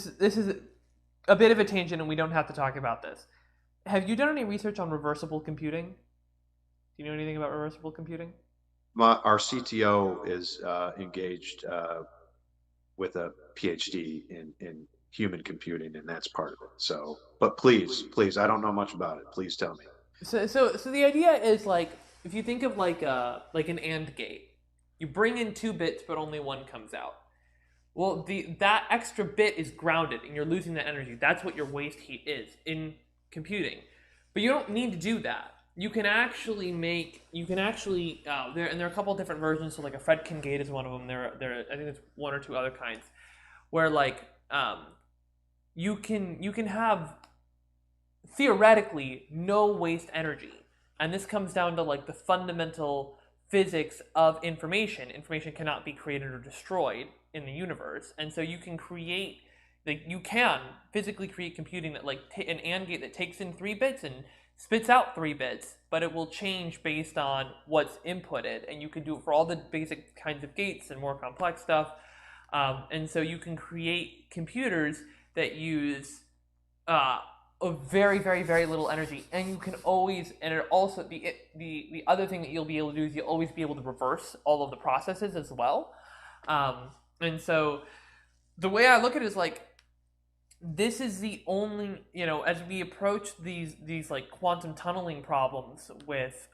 This is a bit of a tangent, and we don't have to talk about this. Have you done any research on reversible computing? Do you know anything about reversible computing? Our CTO is engaged with a PhD in human computing, and that's part of it. So, but please, I don't know much about it. Please tell me. So the idea is like if you think of like an AND gate, you bring in two bits, but only one comes out. Well, that extra bit is grounded, and you're losing that energy. That's what your waste heat is in computing. But you don't need to do that. You can actually there are a couple of different versions. So like a Fredkin gate is one of them. There I think there's one or two other kinds where like you can have theoretically no waste energy, and this comes down to like the fundamental physics of information. Information cannot be created or destroyed in the universe, and so you can create, like you can physically create computing that like an AND gate that takes in 3 bits and spits out 3 bits, but it will change based on what's inputted, and you can do it for all the basic kinds of gates and more complex stuff. And so you can create computers that use a very very little energy, and you can always, and it also the other thing that you'll be able to do is you'll always be able to reverse all of the processes as well. And so the way I look at it is like this is the only, as we approach these like quantum tunneling problems with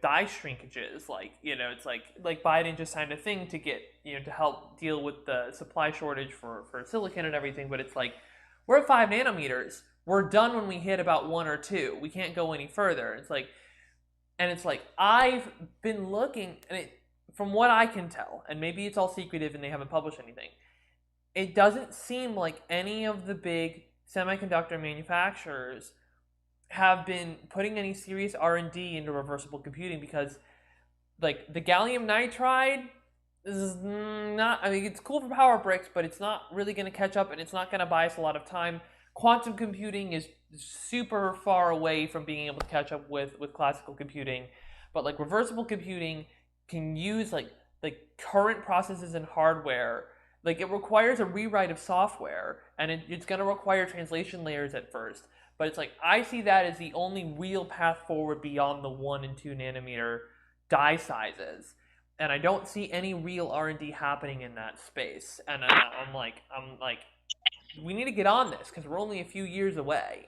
die shrinkages, like it's like Biden just signed a thing to get to help deal with the supply shortage for silicon and everything, but it's like we're at 5 nanometers. We're done when we hit about 1 or 2. We can't go any further. It's like I've been looking, and from what I can tell, and maybe it's all secretive and they haven't published anything, it doesn't seem like any of the big semiconductor manufacturers have been putting any serious R&D into reversible computing, because like the gallium nitride is not, I mean, it's cool for power bricks, but it's not really going to catch up, and it's not going to buy us a lot of time. Quantum computing is super far away from being able to catch up with classical computing, but like reversible computing can use like current processes and hardware. Like it requires a rewrite of software, and it's going to require translation layers at first. But it's like I see that as the only real path forward beyond the 1 and 2 nanometer die sizes, and I don't see any real R&D happening in that space. And I'm like, we need to get on this because we're only a few years away.